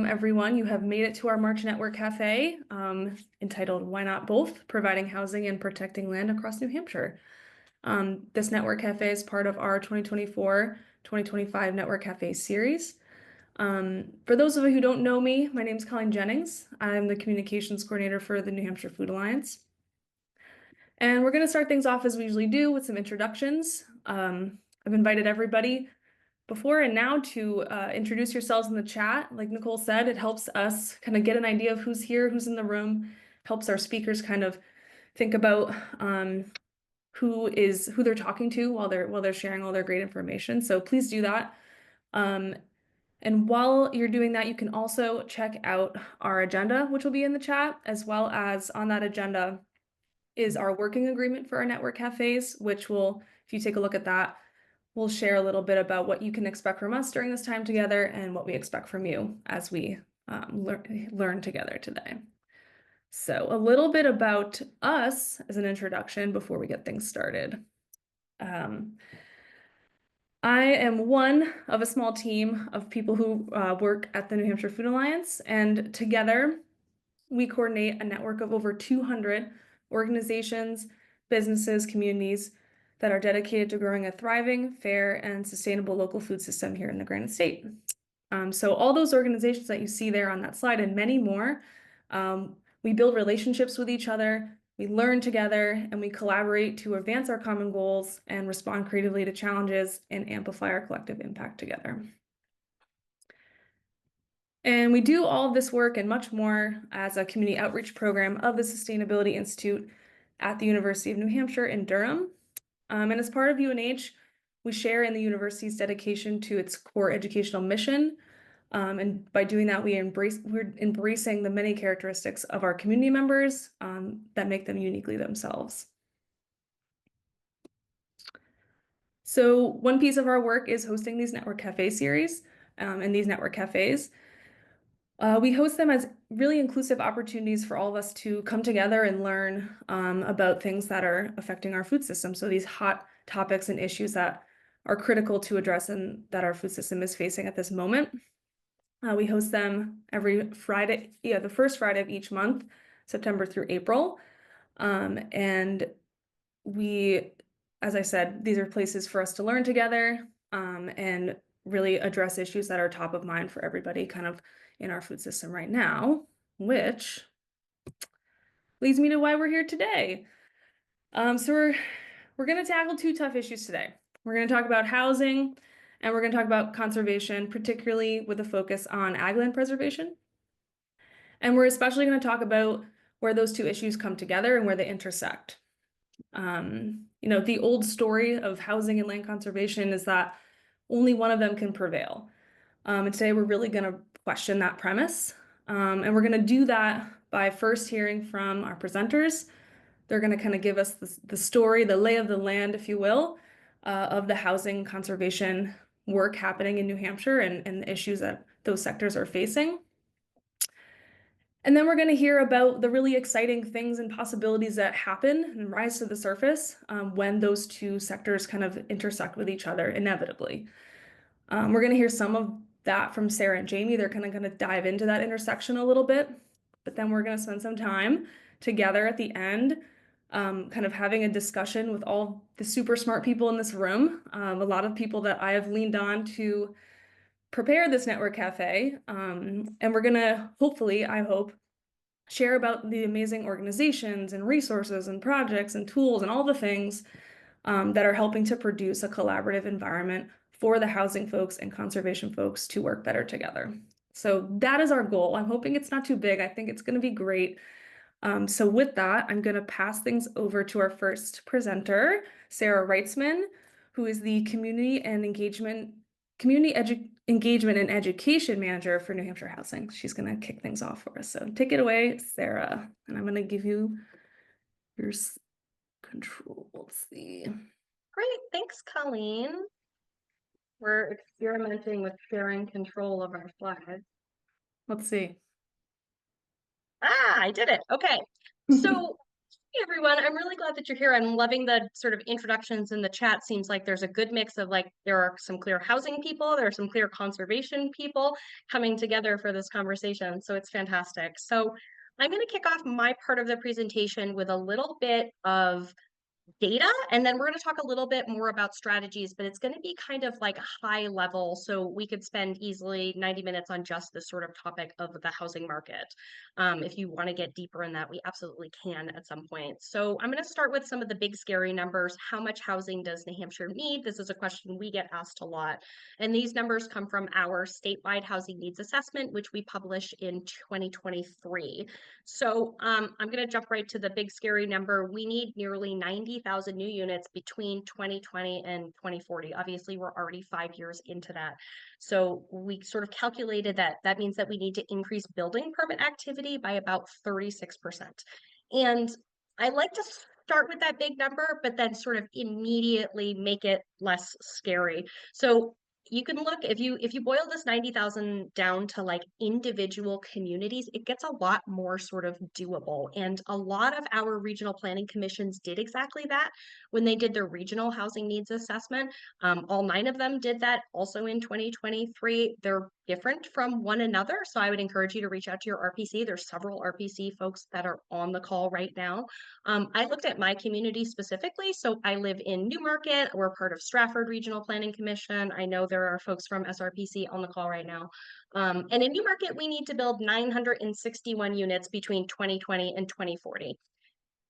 welcome everyone. You have made it to our March Network Café, entitled Why Not Both? Providing Housing and Protecting Land Across New Hampshire. This Network Café is part of our 2024-2025 Network Café Series. For those of you who don't know me, my name is Colleen Jennings. I'm the Communications Coordinator for the New Hampshire Food Alliance. And we're going to start things off as we usually do with some introductions. I've invited everybody before and now to introduce yourselves in the chat. Like Nicole said, it helps us kind of get an idea of who's here, who's in the room, helps our speakers kind of think about who they're talking to while they're sharing all their great information. So please do that. And while you're doing that, you can also check out our agenda, which will be in the chat, as well as on that agenda is our working agreement for our network cafes, which will, if you take a look at that, we'll share a little bit about what you can expect from us during this time together and what we expect from you as we learn together today. So a little bit about us as an introduction before we get things started. I am one of a small team of people who work at the New Hampshire Food Alliance, and together we coordinate a network of over 200 organizations, businesses, communities that are dedicated to growing a thriving, fair, and sustainable local food system here in the Granite State. So all those organizations that you see there on that slide and many more, we build relationships with each other, we learn together, and we collaborate to advance our common goals and respond creatively to challenges and amplify our collective impact together. And we do all of this work and much more as a community outreach program of the Sustainability Institute at the University of New Hampshire in Durham. And as part of UNH, we share in the university's dedication to its core educational mission. And by doing that, we're embracing the many characteristics of our community members that make them uniquely themselves. So one piece of our work is hosting these Network Café series and these Network Cafés. We host them as really inclusive opportunities for all of us to come together and learn about things that are affecting our food system. So these hot topics and issues that are critical to address and that our food system is facing at this moment. We host them every Friday, the first Friday of each month, September through April. And we, as I said, these are places for us to learn together and really address issues that are top of mind for everybody kind of in our food system right now, which leads me to why we're here today. So we're going to tackle two tough issues today. We're going to talk about housing and we're going to talk about conservation, particularly with a focus on ag land preservation. And we're especially going to talk about where those two issues come together and where they intersect. The old story of housing and land conservation is that only one of them can prevail. And today we're really going to question that premise. And we're going to do that by first hearing from our presenters. They're going to kind of give us the story, the lay of the land, if you will, of the housing conservation work happening in New Hampshire and the issues that those sectors are facing. And then we're going to hear about the really exciting things and possibilities that happen and rise to the surface when those two sectors kind of intersect with each other inevitably. We're going to hear some of that from Sarah and Jamie. They're kind of going to dive into that intersection a little bit, but then we're going to spend some time together at the end, kind of having a discussion with all the super smart people in this room, a lot of people that I have leaned on to prepare this Network Cafe. And we're going to hopefully, I hope, share about the amazing organizations and resources and projects and tools and all the things that are helping to produce a collaborative environment for the housing folks and conservation folks to work better together. So that is our goal. I'm hoping it's not too big. I think it's going to be great. So with that, I'm going to pass things over to our first presenter, Sarah Wrightsman, who is the Community Engagement and Education Manager for New Hampshire Housing. She's going to kick things off for us. So take it away, Sarah. And I'm going to give you your control. Let's see. Great, thanks, Colleen. We're experimenting with sharing control of our slides. Let's see. I did it. Okay. So Hey everyone, I'm really glad that you're here. I'm loving the sort of introductions in the chat. Seems like there's a good mix of like there are some clear housing people, there are some clear conservation people coming together for this conversation. So it's fantastic. So I'm going to kick off my part of the presentation with a little bit of data, and then we're going to talk a little bit more about strategies, but it's going to be kind of like high level, so we could spend easily 90 minutes on just this sort of topic of the housing market. If you want to get deeper in that, we absolutely can at some point. So I'm going to start with some of the big scary numbers. How much housing does New Hampshire need? This is a question we get asked a lot, and these numbers come from our statewide housing needs assessment, which we published in 2023. So I'm going to jump right to the big scary number. We need nearly 90,000 new units between 2020 and 2040. Obviously, we're already 5 years into that. So we sort of calculated that that means that we need to increase building permit activity by about 36%. And I like to start with that big number, but then sort of immediately make it less scary. So you can look if you boil this 90,000 down to like individual communities, it gets a lot more sort of doable. And a lot of our regional planning commissions did exactly that when they did their regional housing needs assessment. All 9 of them did that also in 2023. They're different from one another, so I would encourage you to reach out to your RPC. There's several RPC folks that are on the call right now. I looked at my community specifically. So I live in Newmarket. We're part of Stratford Regional Planning Commission. I know there are folks from SRPC on the call right now. And in Newmarket, we need to build 961 units between 2020 and 2040.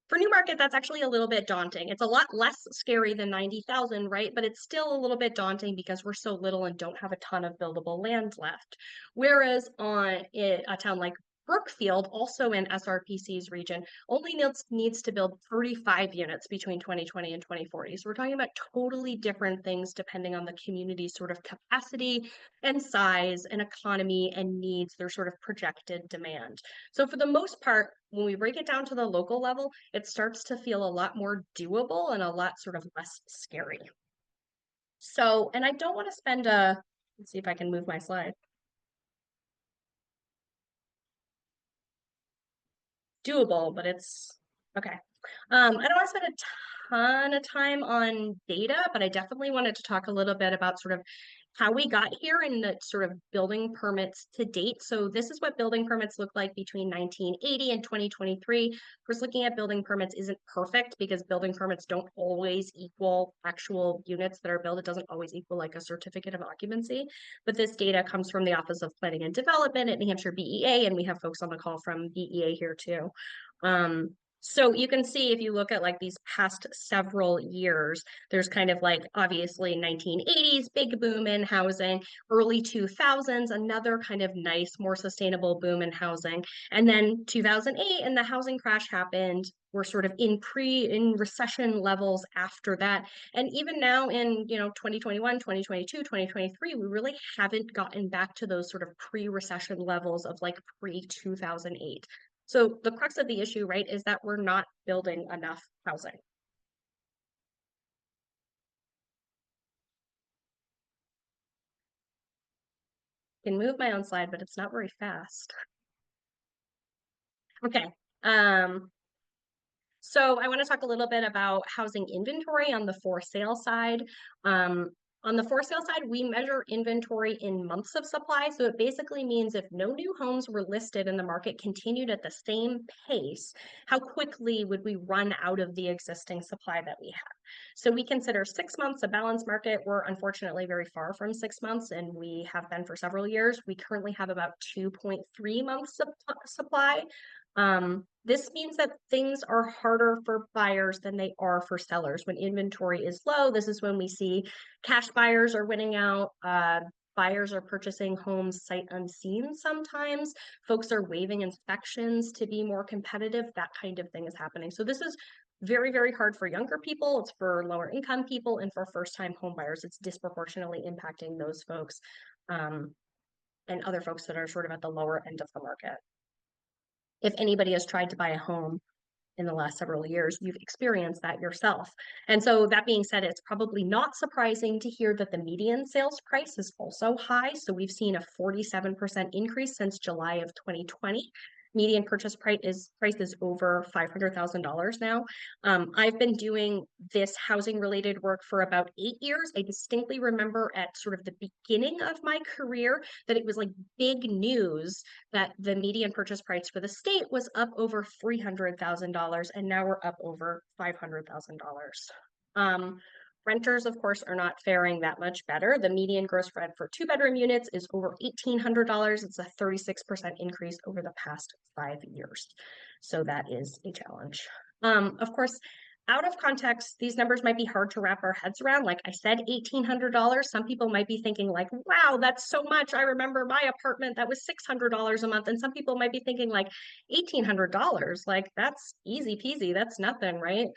For Newmarket, that's actually a little bit daunting. It's a lot less scary than 90,000, right? But it's still a little bit daunting because we're so little and don't have a ton of buildable land left. Whereas on a town like Brookfield, also in SRPC's region, only needs to build 35 units between 2020 and 2040. So we're talking about totally different things depending on the community's sort of capacity and size and economy and needs, their sort of projected demand. So for the most part, when we break it down to the local level, it starts to feel a lot more doable and a lot sort of less scary. So, and I don't want to spend let's see if I can move my slide. Doable, but it's okay. I don't want to spend a ton of time on data, but I definitely wanted to talk a little bit about sort of how we got here and the sort of building permits to date. So this is what building permits look like between 1980 and 2023. Of course, looking at building permits isn't perfect because building permits don't always equal actual units that are built. It doesn't always equal like a certificate of occupancy. But this data comes from the Office of Planning and Development at New Hampshire BEA, and we have folks on the call from BEA here too. So you can see if you look at like these past several years, there's kind of like obviously 1980s, big boom in housing, early 2000s, another kind of nice, more sustainable boom in housing. And then 2008 and the housing crash happened. We're sort of in recession levels after that. And even now in, 2021, 2022, 2023, we really haven't gotten back to those sort of pre-recession levels of like pre-2008. So the crux of the issue, right, is that we're not building enough housing. I can move my own slide, but it's not very fast. Okay. So I want to talk a little bit about housing inventory on the for sale side. On the for sale side, we measure inventory in months of supply. So it basically means if no new homes were listed and the market continued at the same pace, how quickly would we run out of the existing supply that we have? So we consider 6 months a balanced market. We're unfortunately very far from 6 months, and we have been for several years. We currently have about 2.3 months of supply. This means that things are harder for buyers than they are for sellers. When inventory is low, this is when we see cash buyers are winning out. Buyers are purchasing homes sight unseen sometimes. Folks are waiving inspections to be more competitive. That kind of thing is happening. So this is very, very hard for younger people. It's for lower income people and for first-time home buyers. It's disproportionately impacting those folks and other folks that are sort of at the lower end of the market. If anybody has tried to buy a home in the last several years, you've experienced that yourself. And so that being said, it's probably not surprising to hear that the median sales price is also high. So we've seen a 47% increase since July of 2020. median purchase price is over $500,000 now. I've been doing this housing related work for about 8 years. I distinctly remember at sort of the beginning of my career that it was like big news that the median purchase price for the state was up over $300,000, and now we're up over $500,000. Renters, of course, are not faring that much better. The median gross rent for 2-bedroom units is over $1,800. It's a 36% increase over the past 5 years. So that is a challenge. Of course, out of context, these numbers might be hard to wrap our heads around. Like I said, $1,800. Some people might be thinking like, wow, that's so much. I remember my apartment that was $600 a month. And some people might be thinking like $1,800, like that's easy peasy. That's nothing, right?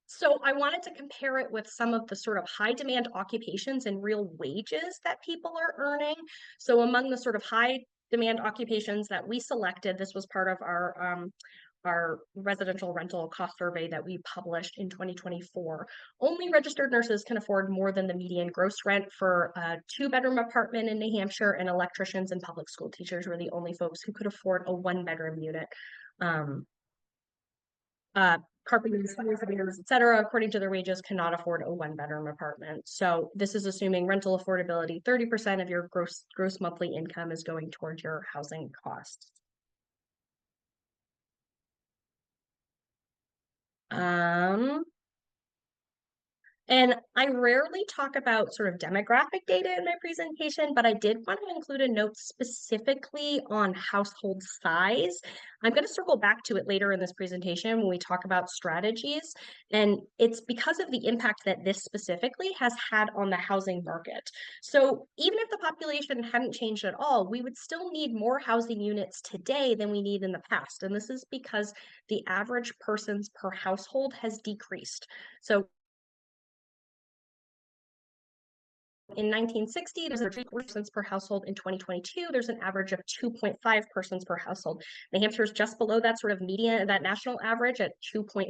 So I wanted to compare it with some of the sort of high demand occupations and real wages that people are earning. So among the sort of high demand occupations that we selected, this was part of our residential rental cost survey that we published in 2024. Only registered nurses can afford more than the median gross rent for a 2-bedroom apartment in New Hampshire, and electricians and public school teachers were the only folks who could afford a 1-bedroom unit. Carpenters, firefighters, et cetera, according to their wages, cannot afford a 1-bedroom apartment. So this is assuming rental affordability. 30% of your gross monthly income is going towards your housing costs. And I rarely talk about sort of demographic data in my presentation, but I did want to include a note specifically on household size. I'm going to circle back to it later in this presentation when we talk about strategies. And it's because of the impact that this specifically has had on the housing market. So even if the population hadn't changed at all, we would still need more housing units today than we need in the past. And this is because the average persons per household has decreased. So in 1960, there's 3 persons per household. In 2022, there's an average of 2.5 persons per household. New Hampshire is just below that sort of median, that national average at 2.46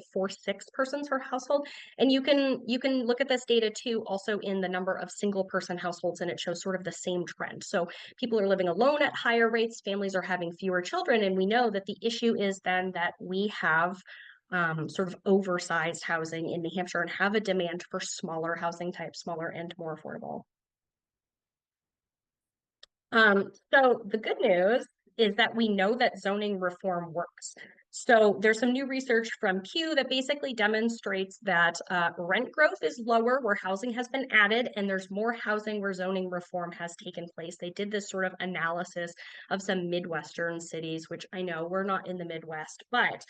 persons per household. And you can look at this data too, also in the number of single person households, and it shows sort of the same trend. So people are living alone at higher rates, families are having fewer children, and we know that the issue is then that we have sort of oversized housing in New Hampshire and have a demand for smaller housing types, smaller and more affordable. So the good news is that we know that zoning reform works. So there's some new research from Pew that basically demonstrates that rent growth is lower where housing has been added, and there's more housing where zoning reform has taken place. They did this sort of analysis of some Midwestern cities, which I know we're not in the Midwest, but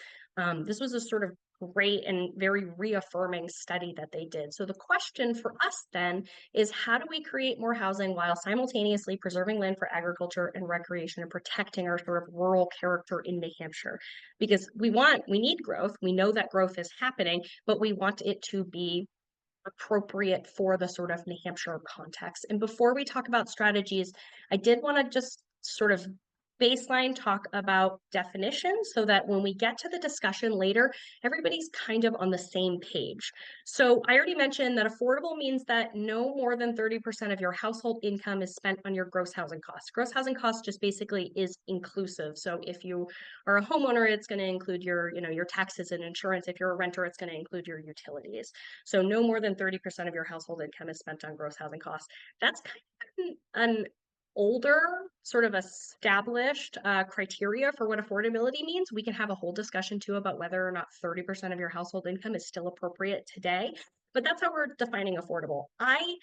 this was a sort of great and very reaffirming study that they did. So the question for us then is, how do we create more housing while simultaneously preserving land for agriculture and recreation and protecting our sort of rural character in New Hampshire? Because we need growth. We know that growth is happening, but we want it to be appropriate for the sort of New Hampshire context. And before we talk about strategies, I did want to just sort of baseline talk about definitions so that when we get to the discussion later, everybody's kind of on the same page. So I already mentioned that affordable means that no more than 30% of your household income is spent on your gross housing costs. Gross housing costs just basically is inclusive. So if you are a homeowner, it's going to include your taxes and insurance. If you're a renter, it's going to include your utilities. So no more than 30% of your household income is spent on gross housing costs. That's kind of an older sort of established criteria for what affordability means. We can have a whole discussion too about whether or not 30% of your household income is still appropriate today, but that's how we're defining affordable. I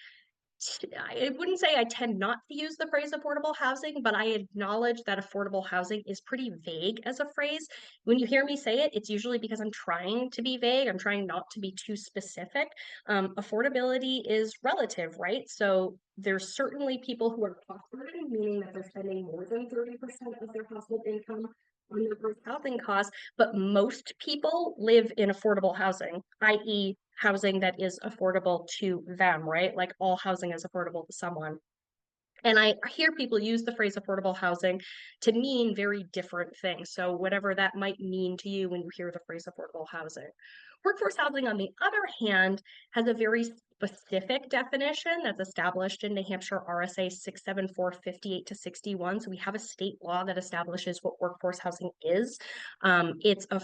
wouldn't say I tend not to use the phrase affordable housing, but I acknowledge that affordable housing is pretty vague as a phrase. When you hear me say it, it's usually because I'm trying to be vague. I'm trying not to be too specific. Affordability is relative, right? So there's certainly people who are cost-burdened, meaning that they're spending more than 30% of their household income on their gross housing costs, but most people live in affordable housing, i.e., housing that is affordable to them, right? Like all housing is affordable to someone. And I hear people use the phrase affordable housing to mean very different things. So, whatever that might mean to you when you hear the phrase affordable housing. Workforce housing, on the other hand, has a very specific definition that's established in New Hampshire RSA 67458 to 61. So, we have a state law that establishes what workforce housing is. It's a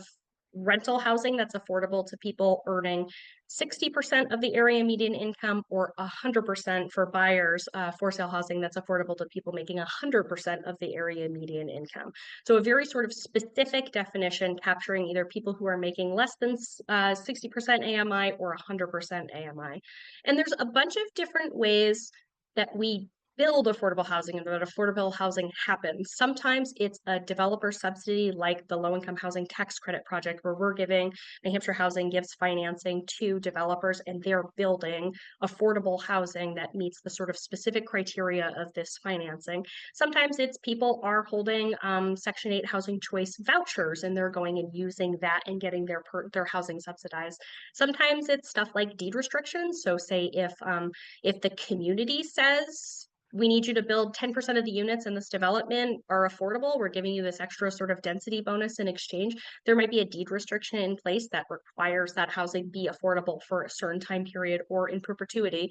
rental housing that's affordable to people earning 60% of the area median income, or 100% for buyers, for sale housing that's affordable to people making 100% of the area median income. So a very sort of specific definition capturing either people who are making less than 60% AMI or 100% AMI. And there's a bunch of different ways that we build affordable housing and that affordable housing happens. Sometimes it's a developer subsidy like the low income housing tax credit project, where we're giving New Hampshire Housing gives financing to developers and they're building affordable housing that meets the sort of specific criteria of this financing. Sometimes it's people are holding Section 8 housing choice vouchers and they're going and using that and getting their housing subsidized. Sometimes it's stuff like deed restrictions. So say if the community says we need you to build 10% of the units in this development are affordable, we're giving you this extra sort of density bonus in exchange, there might be a deed restriction in place that requires that housing be affordable for a certain time period or in perpetuity.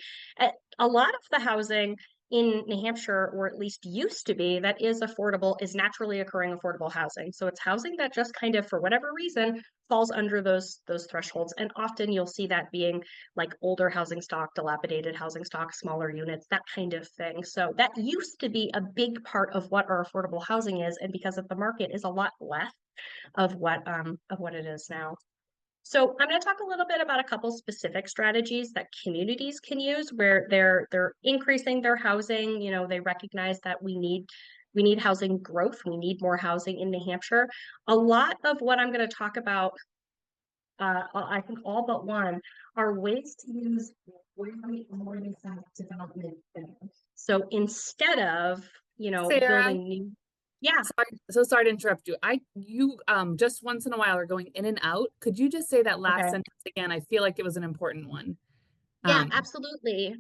A lot of the housing in New Hampshire, or at least used to be, that is affordable is naturally occurring affordable housing. So it's housing that just kind of, for whatever reason, falls under those thresholds. And often you'll see that being like older housing stock, dilapidated housing stock, smaller units, that kind of thing. So that used to be a big part of what our affordable housing is, and because of the market is a lot less of what it is now. So I'm going to talk a little bit about a couple specific strategies that communities can use where they're increasing their housing. You know, they recognize that we need housing growth. We need more housing in New Hampshire. A lot of what I'm going to talk about, I think all but one, are ways to use really already set development. So instead of, Sarah, building new, yeah, sorry to interrupt you. You just once in a while are going in and out. Could you just say that last okay. sentence again? I feel like it was an important one. Yeah, absolutely.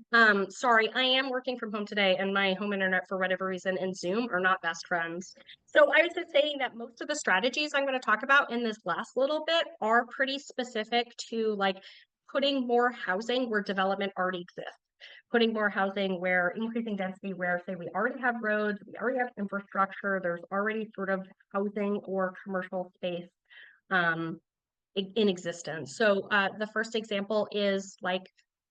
Sorry, I am working from home today and my home internet for whatever reason and Zoom are not best friends. So I was just saying that most of the strategies I'm going to talk about in this last little bit are pretty specific to like putting more housing where development already exists, putting more housing where increasing density where say we already have roads, we already have infrastructure, there's already sort of housing or commercial space in existence. So the first example is like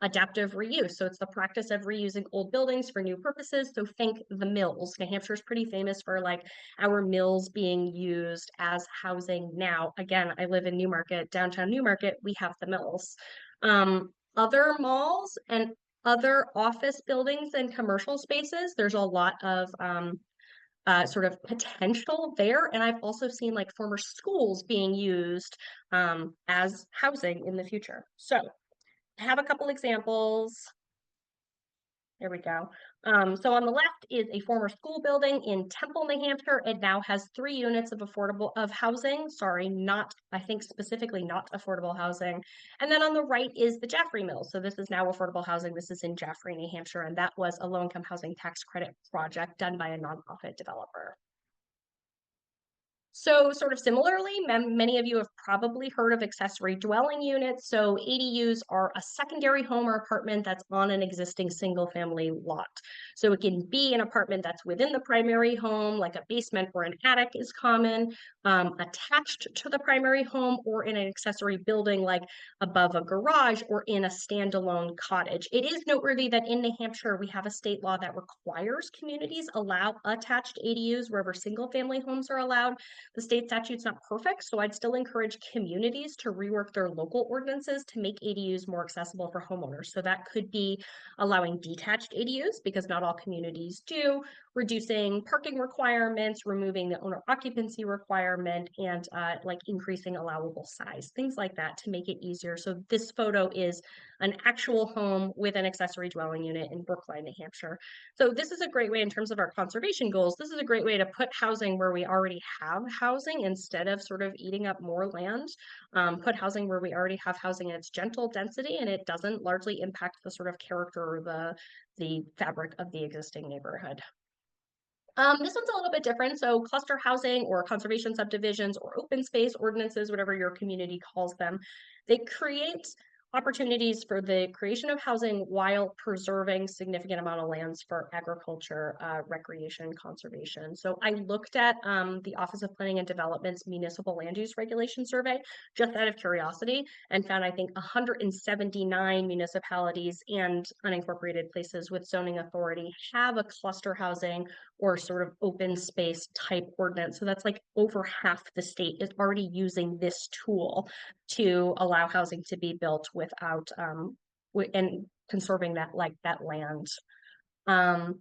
adaptive reuse. So it's the practice of reusing old buildings for new purposes. So think the mills. New Hampshire is pretty famous for like our mills being used as housing now. Again, I live in Newmarket, downtown Newmarket, we have the mills. Other malls and other office buildings and commercial spaces, there's a lot of sort of potential there. And I've also seen like former schools being used as housing in the future. So I have a couple examples. There we go. So on the left is a former school building in Temple, New Hampshire. It now has 3 units of housing. Sorry, I think specifically not affordable housing. And then on the right is the Jaffrey Mill. So this is now affordable housing. This is in Jaffrey, New Hampshire, and that was a low-income housing tax credit project done by a nonprofit developer. So sort of similarly, many of you have probably heard of accessory dwelling units. So ADUs are a secondary home or apartment that's on an existing single family lot. So it can be an apartment that's within the primary home, like a basement or an attic is common, attached to the primary home, or in an accessory building like above a garage or in a standalone cottage. It is noteworthy that in New Hampshire, we have a state law that requires communities allow attached ADUs wherever single family homes are allowed. The state statute's not perfect, so I'd still encourage communities to rework their local ordinances to make ADUs more accessible for homeowners. So that could be allowing detached ADUs, because not all communities do, reducing parking requirements, removing the owner occupancy requirement, and like increasing allowable size, things like that to make it easier. So this photo is an actual home with an accessory dwelling unit in Brookline, New Hampshire. So this is a great way in terms of our conservation goals. This is a great way to put housing where we already have housing instead of sort of eating up more land. Put housing where we already have housing, and it's gentle density, and it doesn't largely impact the sort of character or the fabric of the existing neighborhood. This one's a little bit different. So cluster housing or conservation subdivisions or open space ordinances, whatever your community calls them, they create opportunities for the creation of housing while preserving significant amount of lands for agriculture, recreation, conservation. So I looked at the Office of Planning and Development's municipal land use regulation survey just out of curiosity and found, I think, 179 municipalities and unincorporated places with zoning authority have a cluster housing or sort of open space type ordinance. So that's like over half the state is already using this tool to allow housing to be built without and conserving that land. I'm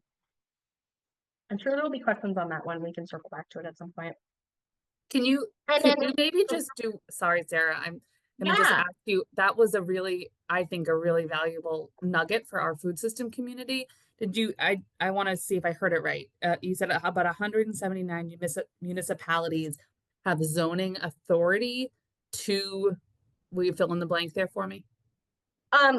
sure there'll be questions on that one. We can circle back to it at some point. Can you maybe just do, sorry, Sarah, I'm gonna just ask you, that was a really, I think, a really valuable nugget for our food system community. Did you, I want to see if I heard it right. You said about 179 municipalities have zoning authority to, will you fill in the blank there for me?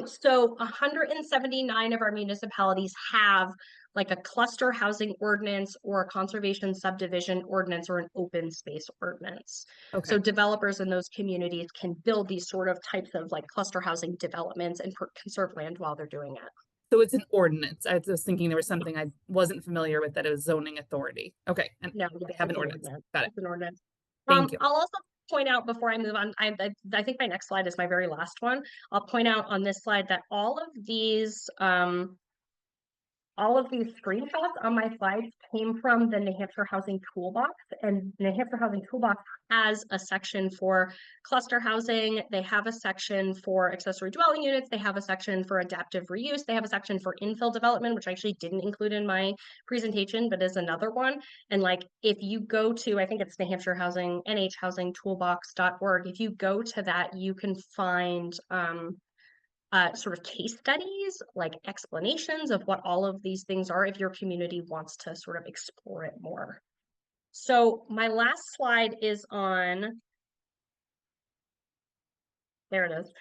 So 179 of our municipalities have like a cluster housing ordinance or a conservation subdivision ordinance or an open space ordinance. Okay. So developers in those communities can build these sort of types of like cluster housing developments and conserve land while they're doing it. So it's an ordinance. I was thinking there was something I wasn't familiar with, that it was zoning authority. Okay. And No, they have an ordinance. Got it. It's an ordinance. Thank you. I'll also point out before I move on, I think my next slide is my very last one. I'll point out on this slide that all of these screenshots on my slides came from the New Hampshire Housing Toolbox, and New Hampshire Housing Toolbox has a section for cluster housing. They have a section for accessory dwelling units. They have a section for adaptive reuse. They have a section for infill development, which I actually didn't include in my presentation, but is another one. And like, if you go to, I think it's New Hampshire Housing, nhhousingtoolbox.org. If you go to that, you can find sort of case studies, like explanations of what all of these things are if your community wants to sort of explore it more. So my last slide is on, there it is,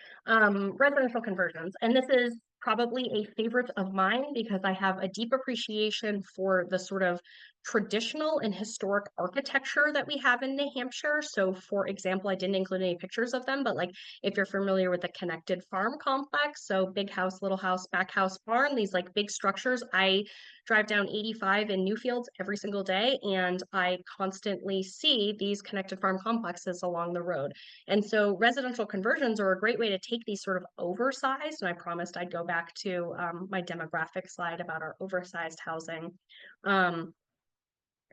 residential conversions. And this is probably a favorite of mine because I have a deep appreciation for the sort of traditional and historic architecture that we have in New Hampshire. So for example, I didn't include any pictures of them, but like if you're familiar with the connected farm complex, so big house, little house, back house, barn, these like big structures, I drive down 85 in Newfields every single day, and I constantly see these connected farm complexes along the road. And so residential conversions are a great way to take these sort of oversized, and I promised I'd go back to my demographic slide about our oversized housing.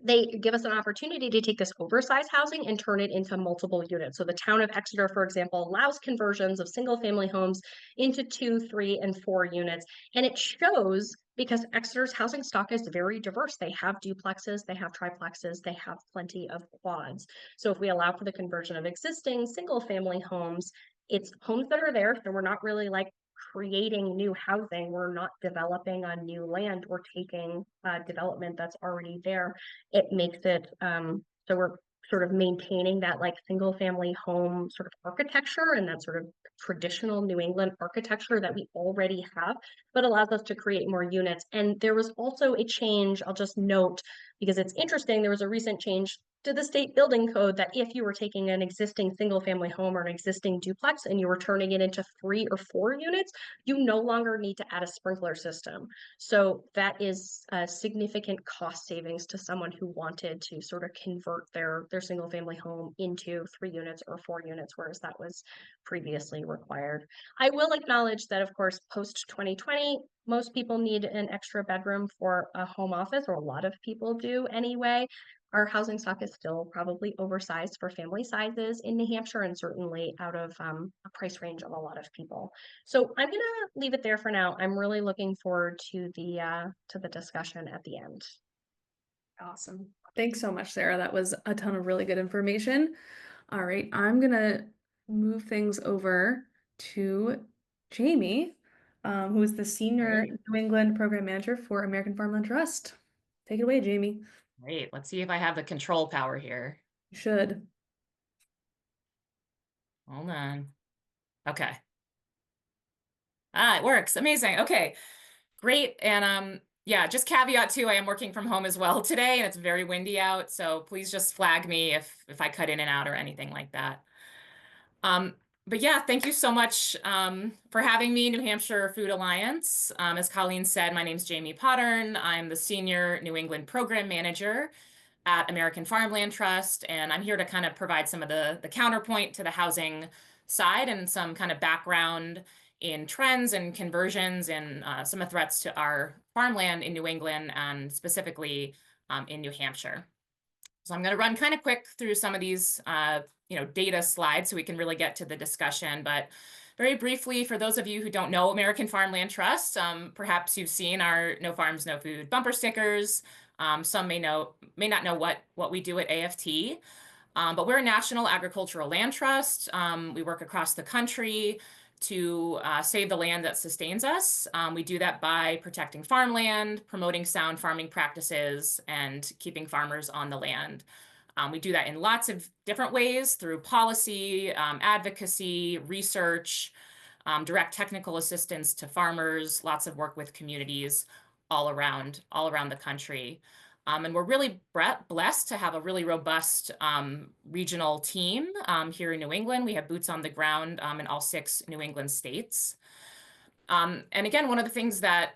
They give us an opportunity to take this oversized housing and turn it into multiple units. So the town of Exeter, for example, allows conversions of single family homes into 2, 3, and 4 units. And it shows because Exeter's housing stock is very diverse. They have duplexes, they have triplexes, they have plenty of quads. So if we allow for the conversion of existing single family homes, it's homes that are there. So we're not really like creating new housing. We're not developing on new land. We're taking development that's already there. It makes it so we're sort of maintaining that like single family home sort of architecture and that sort of traditional New England architecture that we already have, but allows us to create more units. And there was also a change, I'll just note, because it's interesting, there was a recent change to the state building code that if you were taking an existing single family home or an existing duplex and you were turning it into 3 or 4 units, you no longer need to add a sprinkler system. So that is a significant cost savings to someone who wanted to sort of convert their single family home into 3 units or 4 units, whereas that was previously required. I will acknowledge that, of course, post 2020, most people need an extra bedroom for a home office, or a lot of people do anyway. Our housing stock is still probably oversized for family sizes in New Hampshire, and certainly out of a price range of a lot of people. So I'm gonna leave it there for now. I'm really looking forward to the discussion at the end. Awesome. Thanks so much, Sarah. That was a ton of really good information. All right, I'm gonna move things over to Jamie, who is the Senior Great. New England Program Manager for American Farmland Trust. Take it away, Jamie. Great. Let's see if I have the control power here. You should. Hold on. Okay. It works. Amazing. Okay. Great. And yeah, just caveat too, I am working from home as well today, and it's very windy out, so please just flag me if I cut in and out or anything like that. But yeah, thank you so much for having me, New Hampshire Food Alliance. As Colleen said, my name's Jamie Pottern. I'm the Senior New England Program Manager at American Farmland Trust, and I'm here to kind of provide some of the counterpoint to the housing side and some kind of background in trends and conversions and some of the threats to our farmland in New England and specifically in New Hampshire. So I'm going to run kind of quick through some of these data slides so we can really get to the discussion. But very briefly, for those of you who don't know American Farmland Trust, perhaps you've seen our No Farms, No Food bumper stickers. Some may not know what we do at AFT. But we're a national agricultural land trust. We work across the country to save the land that sustains us. We do that by protecting farmland, promoting sound farming practices, and keeping farmers on the land. We do that in lots of different ways through policy, advocacy, research, direct technical assistance to farmers, lots of work with communities all around the country. And we're really blessed to have a really robust regional team here in New England. We have boots on the ground in all 6 New England states. And again, one of the things that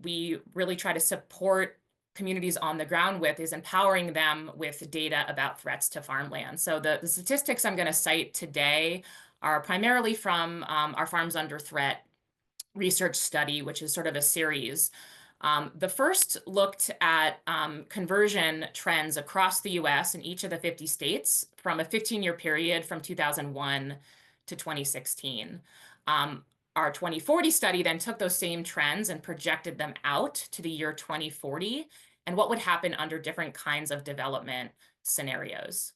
we really try to support communities on the ground with is empowering them with data about threats to farmland. So the statistics I'm going to cite today are primarily from our Farms Under Threat research study, which is sort of a series. The first looked at conversion trends across the US in each of the 50 states from a 15-year period from 2001 to 2016. Our 2040 study then took those same trends and projected them out to the year 2040 and what would happen under different kinds of development scenarios.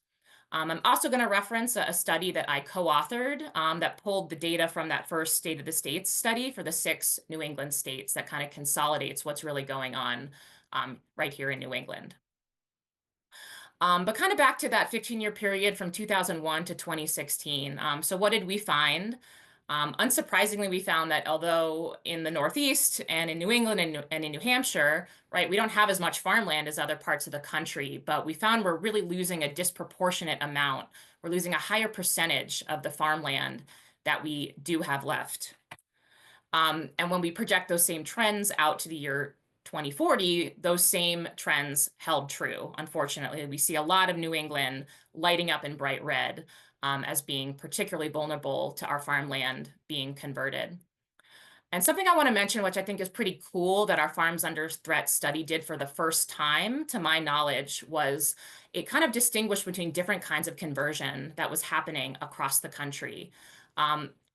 I'm also going to reference a study that I co-authored that pulled the data from that first State of the States study for the 6 New England states that kind of consolidates what's really going on right here in New England. But kind of back to that 15-year period from 2001 to 2016. So what did we find? Unsurprisingly, we found that although in the Northeast and in New England and in New Hampshire, right, we don't have as much farmland as other parts of the country, but we found we're really losing a disproportionate amount. We're losing a higher percentage of the farmland that we do have left. And when we project those same trends out to the year 2040, those same trends held true. Unfortunately, we see a lot of New England lighting up in bright red as being particularly vulnerable to our farmland being converted. And something I want to mention, which I think is pretty cool that our Farms Under Threat study did for the first time, to my knowledge, was it kind of distinguished between different kinds of conversion that was happening across the country.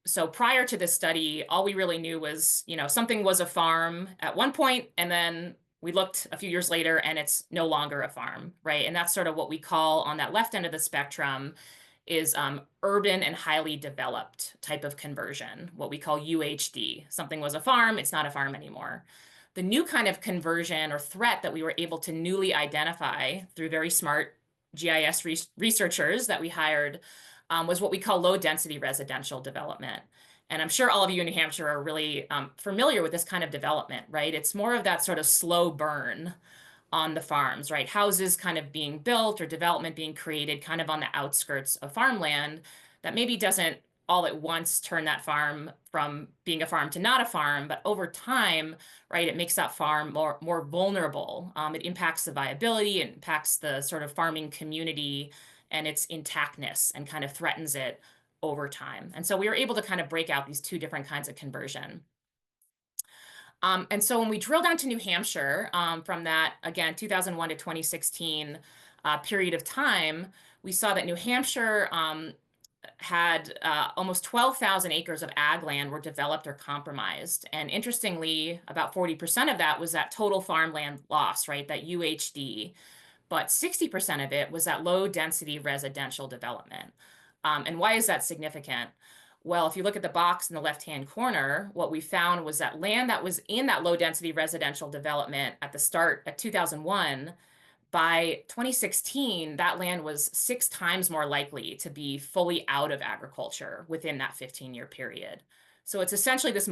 So prior to this study, all we really knew was, something was a farm at one point, and then we looked a few years later and it's no longer a farm, right? And that's sort of what we call on that left end of the spectrum is urban and highly developed type of conversion, what we call UHD. Something was a farm, it's not a farm anymore. The new kind of conversion or threat that we were able to newly identify through very smart GIS researchers that we hired was what we call low density residential development. And I'm sure all of you in New Hampshire are really familiar with this kind of development, right? It's more of that sort of slow burn on the farms, right? Houses kind of being built or development being created kind of on the outskirts of farmland that maybe doesn't all at once turn that farm from being a farm to not a farm, but over time, right, it makes that farm more vulnerable. It impacts the viability, it impacts the sort of farming community and its intactness and kind of threatens it over time. And so we were able to kind of break out these 2 different kinds of conversion. And so when we drill down to New Hampshire, from that, again, 2001 to 2016 period of time, we saw that New Hampshire had almost 12,000 acres of ag land were developed or compromised. And interestingly, about 40% of that was that total farmland loss, right, that UHD. but 60% of it was that low density residential development. And why is that significant? Well, if you look at the box in the left-hand corner, what we found was that land that was in that low density residential development at the start at 2001, by 2016, that land was 6 times more likely to be fully out of agriculture within that 15-year period. So it's essentially this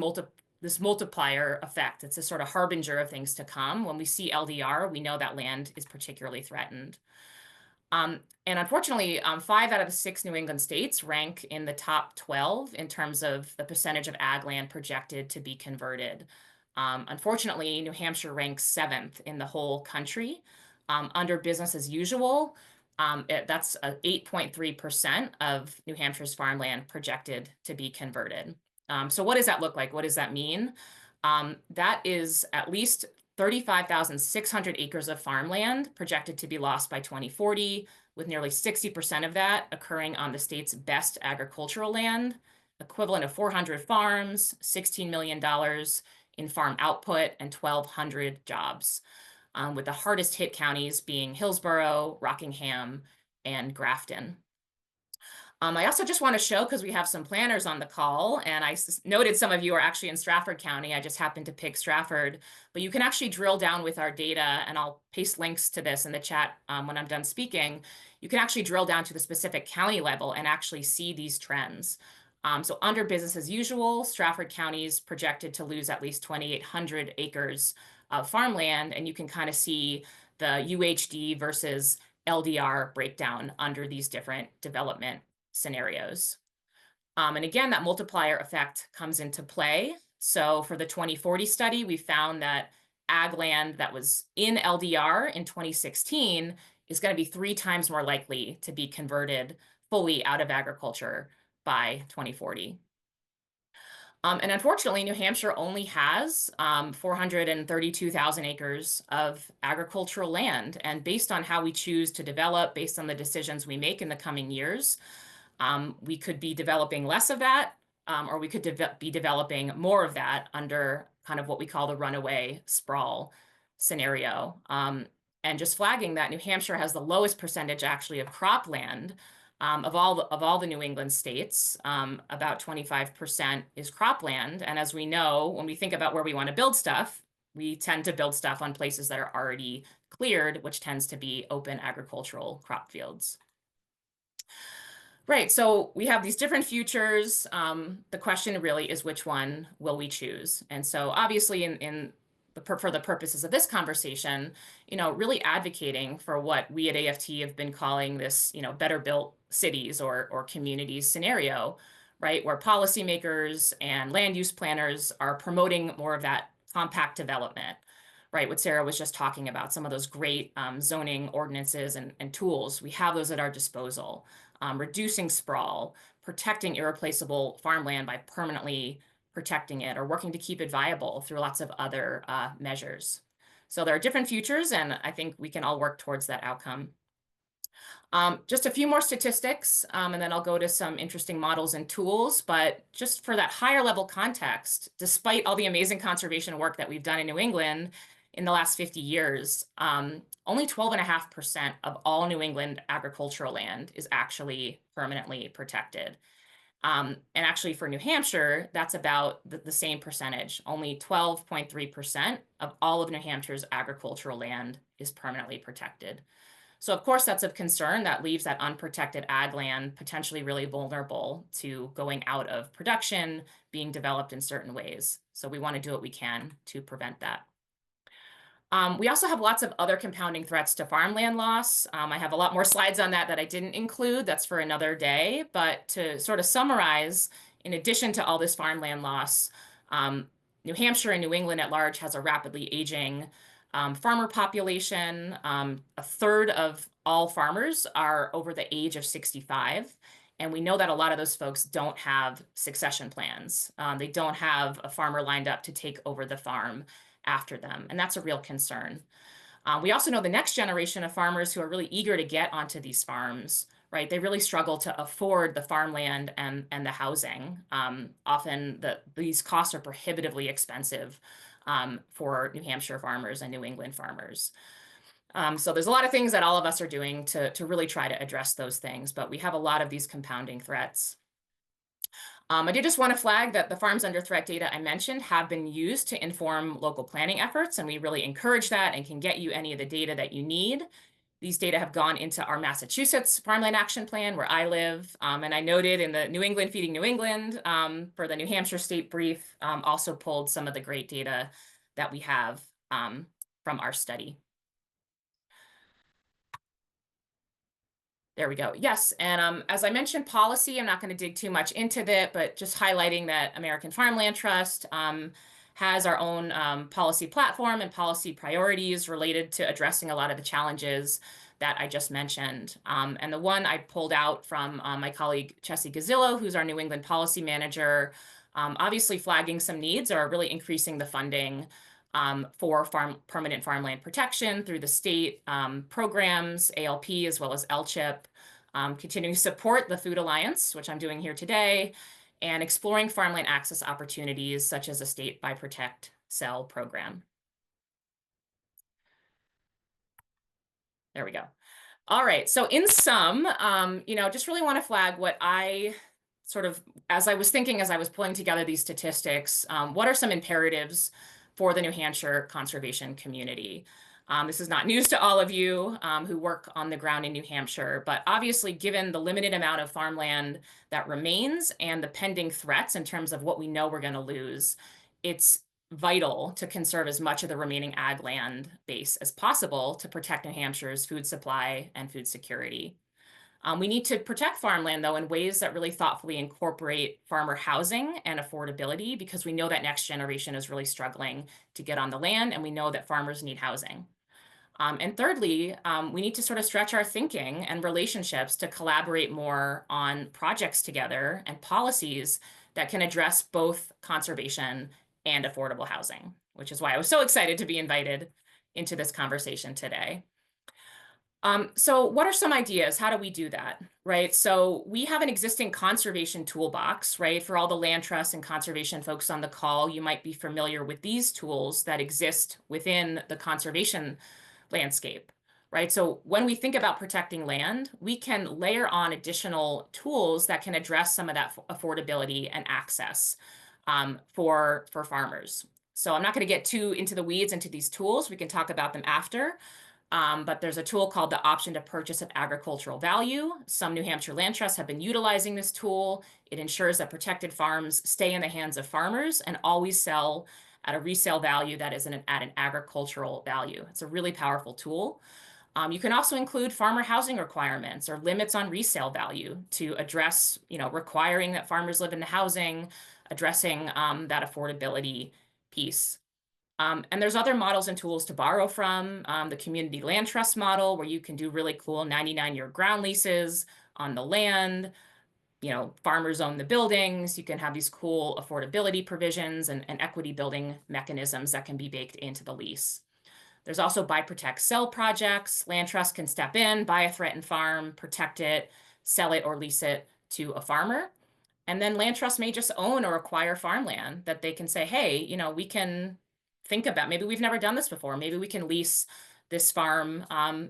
multiplier effect. It's a sort of harbinger of things to come. When we see LDR, we know that land is particularly threatened. And unfortunately, 5 out of the 6 New England states rank in the top 12 in terms of the percentage of ag land projected to be converted. Unfortunately, New Hampshire ranks 7th in the whole country. Under business as usual, that's 8.3% of New Hampshire's farmland projected to be converted. So what does that look like? What does that mean? That is at least 35,600 acres of farmland projected to be lost by 2040, with nearly 60% of that occurring on the state's best agricultural land, equivalent of 400 farms, $16 million in farm output, and 1,200 jobs, with the hardest hit counties being Hillsborough, Rockingham, and Grafton. I also just want to show, because we have some planners on the call, and I noted some of you are actually in Stratford County. I just happened to pick Stratford, but you can actually drill down with our data, and I'll paste links to this in the chat when I'm done speaking. You can actually drill down to the specific county level and actually see these trends. So under business as usual, Stratford County is projected to lose at least 2,800 acres of farmland, and you can kind of see the UHD versus LDR breakdown under these different development scenarios. And again, that multiplier effect comes into play. So for the 2040 study, we found that ag land that was in LDR in 2016 is going to be 3 times more likely to be converted fully out of agriculture by 2040. And unfortunately, New Hampshire only has 432,000 acres of agricultural land. And based on how we choose to develop, based on the decisions we make in the coming years, we could be developing less of that, or we could be developing more of that under kind of what we call the runaway sprawl scenario. And just flagging that New Hampshire has the lowest percentage actually of cropland of all the New England states. About 25% is cropland. And as we know, when we think about where we want to build stuff, we tend to build stuff on places that are already cleared, which tends to be open agricultural crop fields. Right, so we have these different futures. The question really is, which one will we choose? And so obviously for the purposes of this conversation, really advocating for what we at AFT have been calling this, better built cities or communities scenario, right? Where policymakers and land use planners are promoting more of that compact development, right? What Sarah was just talking about, some of those great zoning ordinances and tools. We have those at our disposal. Reducing sprawl, protecting irreplaceable farmland by permanently protecting it, or working to keep it viable through lots of other measures. So there are different futures, and I think we can all work towards that outcome. Just a few more statistics, and then I'll go to some interesting models and tools. But just for that higher level context, despite all the amazing conservation work that we've done in New England in the last 50 years, only 12.5% of all New England agricultural land is actually permanently protected. And actually for New Hampshire, that's about the same percentage. Only 12.3% of all of New Hampshire's agricultural land is permanently protected. So of course that's of concern. That leaves that unprotected ag land potentially really vulnerable to going out of production, being developed in certain ways. So we want to do what we can to prevent that. We also have lots of other compounding threats to farmland loss. I have a lot more slides on that I didn't include. That's for another day. But to sort of summarize, in addition to all this farmland loss, New Hampshire and New England at large has a rapidly aging farmer population. A third of all farmers are over the age of 65. And we know that a lot of those folks don't have succession plans. They don't have a farmer lined up to take over the farm after them, and that's a real concern. We also know the next generation of farmers who are really eager to get onto these farms, right? They really struggle to afford the farmland and the housing. Often these costs are prohibitively expensive for New Hampshire farmers and New England farmers. So there's a lot of things that all of us are doing to really try to address those things, but we have a lot of these compounding threats. I did just want to flag that the farms under threat data I mentioned have been used to inform local planning efforts, and we really encourage that and can get you any of the data that you need. These data have gone into our Massachusetts Farmland Action Plan, where I live, and I noted in the New England Feeding New England for the New Hampshire State Brief, also pulled some of the great data that we have from our study. There we go. Yes, and as I mentioned, policy, I'm not going to dig too much into that, but just highlighting that American Farmland Trust has our own policy platform and policy priorities related to addressing a lot of the challenges that I just mentioned. And the one I pulled out from my colleague, Chessie Gazzillo, who's our New England policy manager, obviously flagging some needs are really increasing the funding for permanent farmland protection through the state programs, ALP, as well as LCHIP, continuing to support the Food Alliance, which I'm doing here today, and exploring farmland access opportunities such as a state Buy Protect Sell program. There we go. All right, so in sum, just really want to flag what I sort of, as I was thinking, as I was pulling together these statistics, what are some imperatives for the New Hampshire conservation community? This is not news to all of you who work on the ground in New Hampshire, but obviously given the limited amount of farmland that remains and the pending threats in terms of what we know we're going to lose, it's vital to conserve as much of the remaining ag land base as possible to protect New Hampshire's food supply and food security. We need to protect farmland, though, in ways that really thoughtfully incorporate farmer housing and affordability, because we know that next generation is really struggling to get on the land, and we know that farmers need housing. And thirdly, we need to sort of stretch our thinking and relationships to collaborate more on projects together and policies that can address both conservation and affordable housing, which is why I was so excited to be invited into this conversation today. So what are some ideas? How do we do that, right? So we have an existing conservation toolbox, right? For all the land trusts and conservation folks on the call, you might be familiar with these tools that exist within the conservation landscape, right? So when we think about protecting land, we can layer on additional tools that can address some of that affordability and access for farmers. So I'm not going to get too into the weeds into these tools. We can talk about them after. But there's a tool called the option to purchase at agricultural value. Some New Hampshire land trusts have been utilizing this tool. It ensures that protected farms stay in the hands of farmers and always sell at a resale value that is at an agricultural value. It's a really powerful tool. You can also include farmer housing requirements or limits on resale value to address, requiring that farmers live in the housing, addressing that affordability piece. And there's other models and tools to borrow from, the community land trust model, where you can do really cool 99-year ground leases on the land. Farmers own the buildings. You can have these cool affordability provisions and equity building mechanisms that can be baked into the lease. There's also buy, protect, sell projects. Land trust can step in, buy a threatened farm, protect it, sell it or lease it to a farmer. And then land trust may just own or acquire farmland that they can say, hey, we can think about, maybe we've never done this before. Maybe we can lease this farm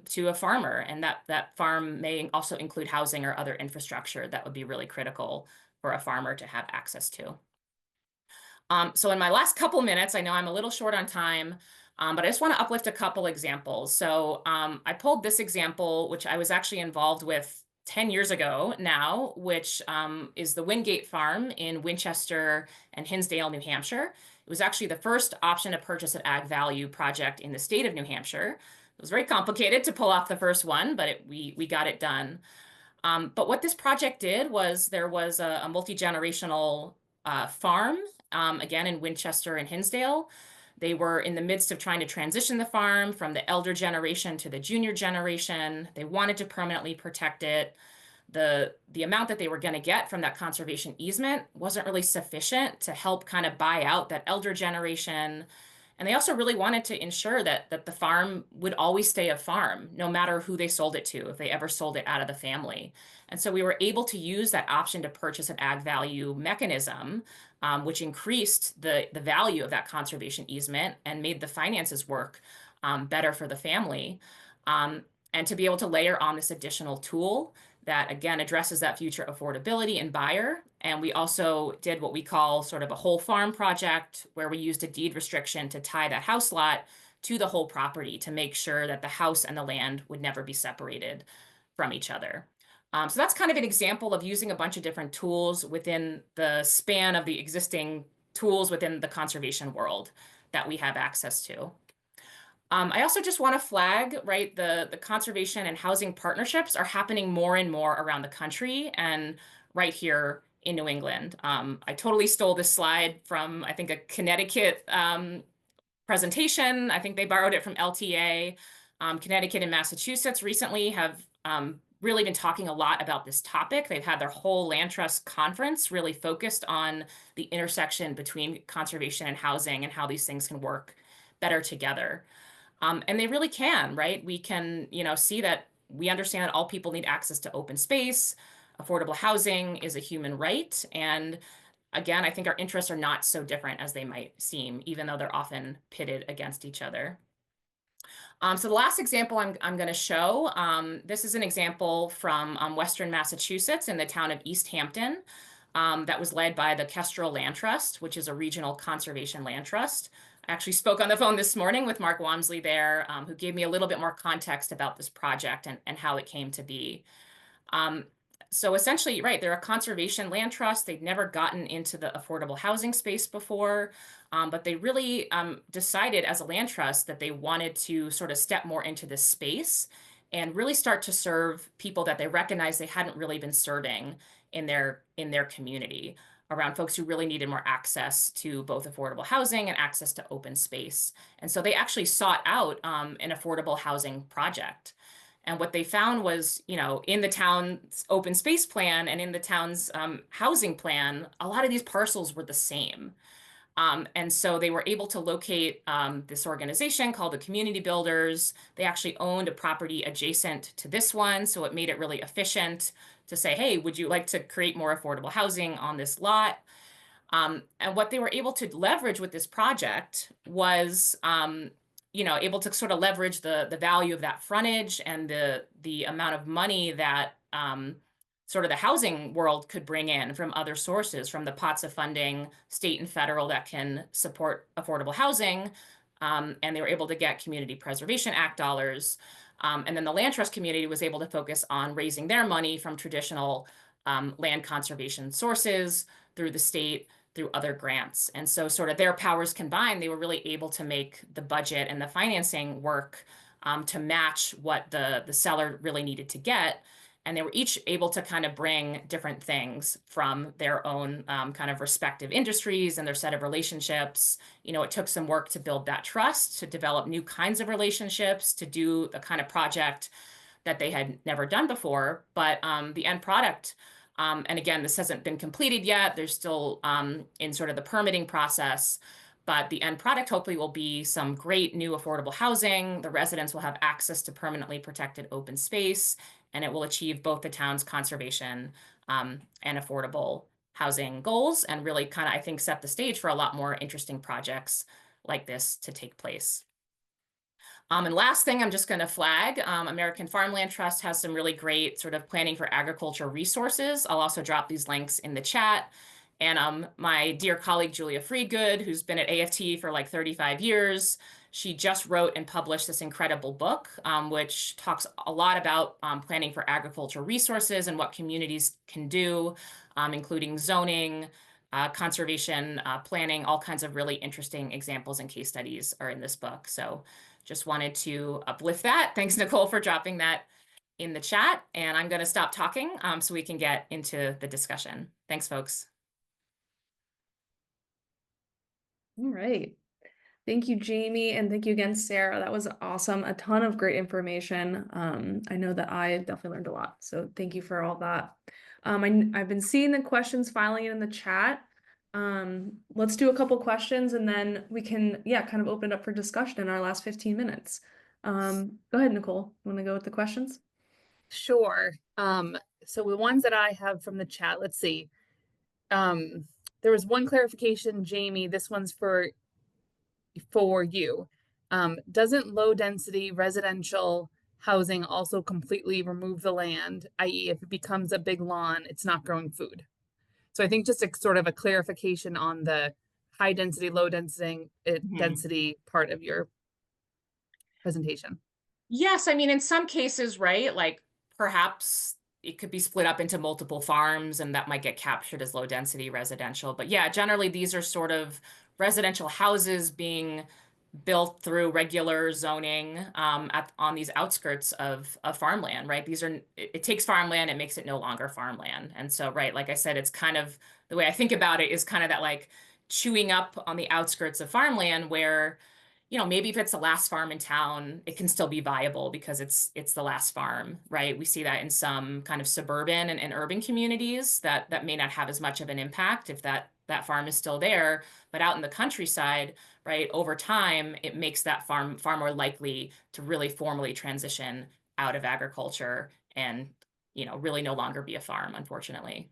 to a farmer, and that farm may also include housing or other infrastructure that would be really critical for a farmer to have access to. So in my last couple minutes, I know I'm a little short on time, but I just want to uplift a couple examples. So I pulled this example, which I was actually involved with 10 years ago now, which is the Wingate Farm in Winchester and Hinsdale, New Hampshire. It was actually the first option to purchase at ag value project in the state of New Hampshire. It was very complicated to pull off the first one, but we got it done. But what this project did was there was a multi-generational farm, again in Winchester and Hinsdale. They were in the midst of trying to transition the farm from the elder generation to the junior generation. They wanted to permanently protect it. The amount that they were going to get from that conservation easement wasn't really sufficient to help kind of buy out that elder generation. And they also really wanted to ensure that the farm would always stay a farm, no matter who they sold it to, if they ever sold it out of the family. And so we were able to use that option to purchase an ag value mechanism, which increased the value of that conservation easement and made the finances work better for the family. And to be able to layer on this additional tool that again addresses that future affordability and buyer. And we also did what we call sort of a whole farm project where we used a deed restriction to tie that house lot to the whole property to make sure that the house and the land would never be separated from each other. So that's kind of an example of using a bunch of different tools within the span of the existing tools within the conservation world that we have access to. I also just want to flag, right, the conservation and housing partnerships are happening more and more around the country and right here in New England. I totally stole this slide from, I think, a Connecticut presentation. I think they borrowed it from LTA. Connecticut and Massachusetts recently have really been talking a lot about this topic. They've had their whole land trust conference really focused on the intersection between conservation and housing and how these things can work better together. And they really can, right? We can, see that we understand that all people need access to open space. Affordable housing is a human right. And again, I think our interests are not so different as they might seem, even though they're often pitted against each other. So the last example I'm going to show, this is an example from Western Massachusetts in the town of East Hampton that was led by the Kestrel Land Trust, which is a regional conservation land trust. I actually spoke on the phone this morning with Mark Walmsley there, who gave me a little bit more context about this project and how it came to be. So essentially, right, they're a conservation land trust. They've never gotten into the affordable housing space before, but they really decided as a land trust that they wanted to sort of step more into this space and really start to serve people that they recognized they hadn't really been serving in their community, around folks who really needed more access to both affordable housing and access to open space. And so they actually sought out an affordable housing project. And what they found was, in the town's open space plan and in the town's housing plan, a lot of these parcels were the same. And so they were able to locate this organization called the Community Builders. They actually owned a property adjacent to this one, so it made it really efficient to say, hey, would you like to create more affordable housing on this lot? And what they were able to leverage with this project was, able to sort of leverage the value of that frontage and the amount of money that sort of the housing world could bring in from other sources, from the pots of funding, state and federal, that can support affordable housing. And they were able to get Community Preservation Act dollars. And then the land trust community was able to focus on raising their money from traditional land conservation sources through the state, through other grants. And so sort of their powers combined, they were really able to make the budget and the financing work to match what the seller really needed to get. And they were each able to kind of bring different things from their own kind of respective industries and their set of relationships. It took some work to build that trust, to develop new kinds of relationships, to do the kind of project that they had never done before. But the end product, and again, this hasn't been completed yet. They're still in sort of the permitting process. But the end product hopefully will be some great new affordable housing. The residents will have access to permanently protected open space, and it will achieve both the town's conservation and affordable housing goals, and really kind of, I think, set the stage for a lot more interesting projects like this to take place. And last thing I'm just going to flag, American Farmland Trust has some really great sort of planning for agriculture resources. I'll also drop these links in the chat. And my dear colleague, Julia Freegood, who's been at AFT for like 35 years, she just wrote and published this incredible book, which talks a lot about planning for agriculture resources and what communities can do, including zoning, conservation, planning. All kinds of really interesting examples and case studies are in this book. So just wanted to uplift that. Thanks, Nicole, for dropping that in the chat. And I'm going to stop talking so we can get into the discussion. Thanks, folks. All right. Thank you, Jamie, and thank you again, Sarah. That was awesome. A ton of great information. I know that I definitely learned a lot, so thank you for all that. I've been seeing the questions filing in the chat. Let's do a couple questions and then we can, kind of open it up for discussion in our last 15 minutes. Go ahead, Nicole. You want to go with the questions? Sure. So the ones that I have from the chat, let's see. There was one clarification, Jamie. This one's for you. Doesn't low density residential housing also completely remove the land, i.e. if it becomes a big lawn, it's not growing food. So I think just a sort of a clarification on the high density, low density, density part of your presentation. Yes, I mean, in some cases, right, like perhaps it could be split up into multiple farms and that might get captured as low density residential. But yeah, generally these are sort of residential houses being built through regular zoning on these outskirts of farmland, right? It takes farmland, it makes it no longer farmland. And so, right, like I said, it's kind of the way I think about it is kind of that like chewing up on the outskirts of farmland where maybe if it's the last farm in town, it can still be viable because it's the last farm, right? We see that in some kind of suburban and urban communities that may not have as much of an impact if that farm is still there. But out in the countryside, right, over time, it makes that farm far more likely to really formally transition out of agriculture and, really no longer be a farm, unfortunately.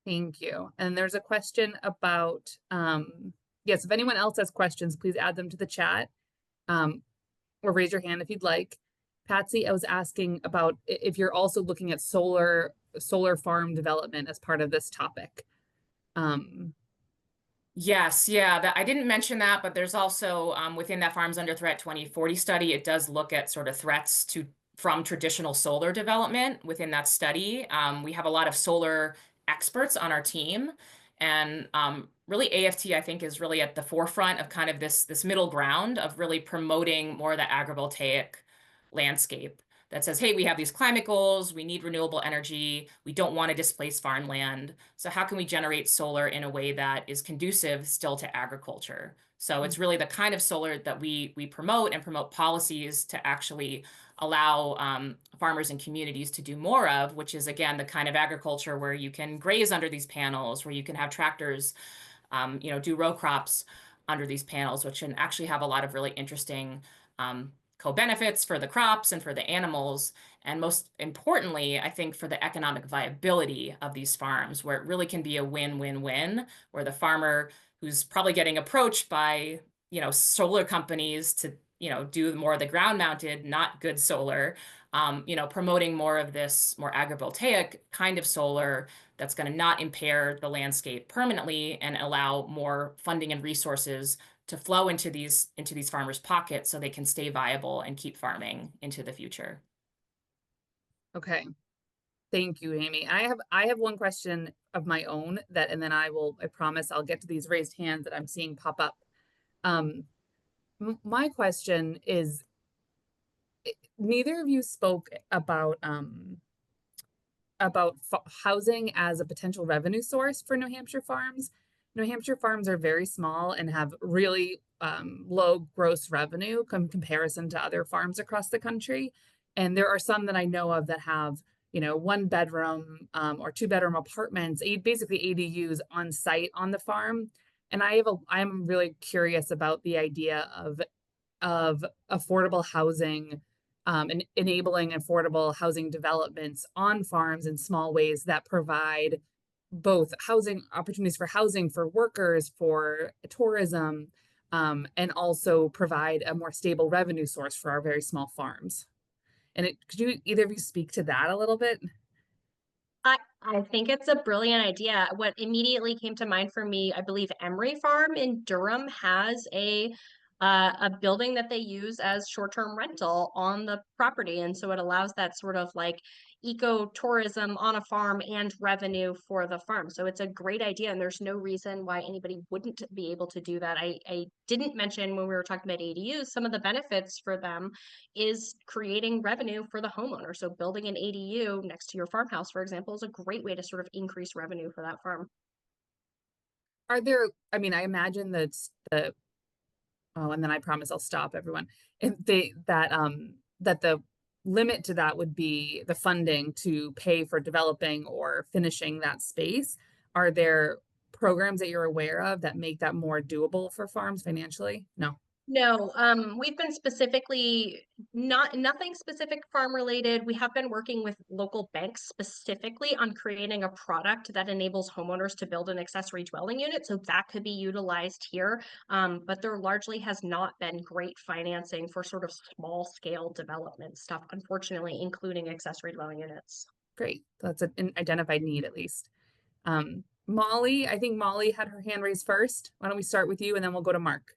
Thank you. And there's a question about, yes, if anyone else has questions, please add them to the chat, or raise your hand if you'd like. Patsy, I was asking about if you're also looking at solar farm development as part of this topic. Yes, yeah, I didn't mention that, but there's also within that Farms Under Threat 2040 study, it does look at sort of threats from traditional solar development within that study. We have a lot of solar experts on our team, and really AFT, I think, is really at the forefront of kind of this middle ground of really promoting more of the agrivoltaic landscape that says, hey, we have these climate goals, we need renewable energy, we don't want to displace farmland. So how can we generate solar in a way that is conducive still to agriculture? So it's really the kind of solar that we promote and promote policies to actually allow farmers and communities to do more of, which is, again, the kind of agriculture where you can graze under these panels, where you can have tractors, do row crops under these panels, which can actually have a lot of really interesting co-benefits for the crops and for the animals. And most importantly, I think for the economic viability of these farms, where it really can be a win-win-win, where the farmer who's probably getting approached by, solar companies to, do more of the ground-mounted, not good solar, promoting more of this more agrivoltaic kind of solar that's going to not impair the landscape permanently and allow more funding and resources to flow into these farmers' pockets so they can stay viable and keep farming into the future. Okay. Thank you, Amy. I have one question of my own and then I promise I'll get to these raised hands that I'm seeing pop up. My question is, neither of you spoke about housing as a potential revenue source for New Hampshire farms. New Hampshire farms are very small and have really low gross revenue comparison to other farms across the country. And there are some that I know of that have, 1 bedroom or 2 bedroom apartments, basically ADUs on site on the farm. And I'm really curious about the idea of affordable housing and enabling affordable housing developments on farms in small ways that provide both housing opportunities for housing for workers, for tourism, and also provide a more stable revenue source for our very small farms. And could you either of you speak to that a little bit? I think it's a brilliant idea. What immediately came to mind for me, I believe Emery Farm in Durham has a building that they use as short-term rental on the property. And so it allows that sort of like eco-tourism on a farm and revenue for the farm. So it's a great idea. And there's no reason why anybody wouldn't be able to do that. I didn't mention when we were talking about ADUs, some of the benefits for them is creating revenue for the homeowner. So building an ADU next to your farmhouse, for example, is a great way to sort of increase revenue for that farm. I imagine that and then I promise I'll stop everyone. And that the limit to that would be the funding to pay for developing or finishing that space. Are there programs that you're aware of that make that more doable for farms financially? No. No, we've been specifically nothing specific farm related. We have been working with local banks specifically on creating a product that enables homeowners to build an accessory dwelling unit. So that could be utilized here. But there largely has not been great financing for sort of small scale development stuff, unfortunately, including accessory dwelling units. Great. That's an identified need at least. Molly, I think Molly had her hand raised first. Why don't we start with you and then we'll go to Mark.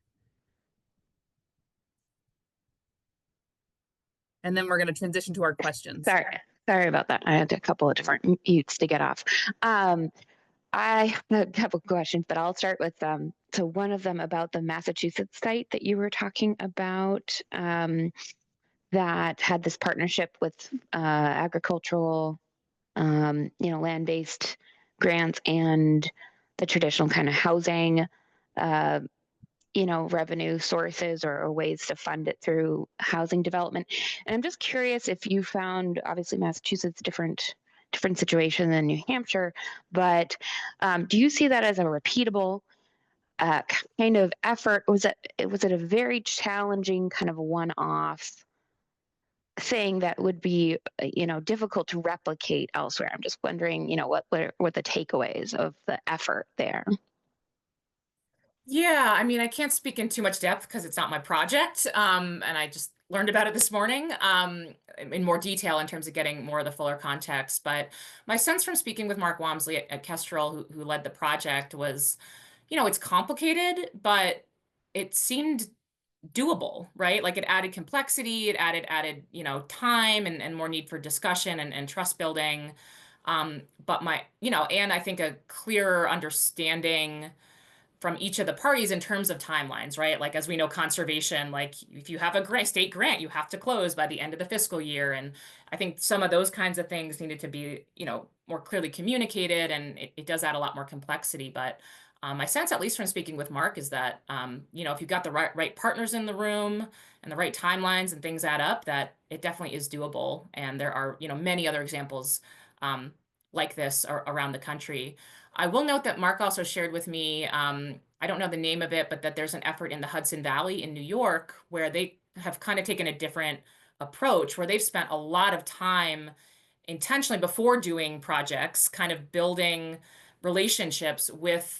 And then we're going to transition to our questions. Sorry about that. I had a couple of different mutes to get off. I have a couple of questions, but I'll start with so one of them about the Massachusetts site that you were talking about that had this partnership with agricultural, land-based grants and the traditional kind of housing, revenue sources or ways to fund it through housing development. And I'm just curious if you found, obviously Massachusetts different situation than New Hampshire, but do you see that as a repeatable kind of effort? Was it a very challenging kind of one-off thing that would be difficult to replicate elsewhere? I'm just wondering, what the takeaways of the effort there. Yeah, I mean, I can't speak in too much depth because it's not my project. And I just learned about it this morning in more detail in terms of getting more of the fuller context. But my sense from speaking with Mark Walmsley at Kestrel, who led the project, was, it's complicated, but it seemed doable, right? Like it added complexity, it added, time and more need for discussion and trust building. But and I think a clearer understanding from each of the parties in terms of timelines, right? Like, as we know, conservation, like if you have a state grant, you have to close by the end of the fiscal year. And I think some of those kinds of things needed to be, more clearly communicated, and it does add a lot more complexity. But my sense, at least from speaking with Mark, is that, if you've got the right partners in the room and the right timelines and things add up, that it definitely is doable. And there are, many other examples like this around the country. I will note that Mark also shared with me, I don't know the name of it, but that there's an effort in the Hudson Valley in New York where they have kind of taken a different approach, where they've spent a lot of time intentionally before doing projects, kind of building relationships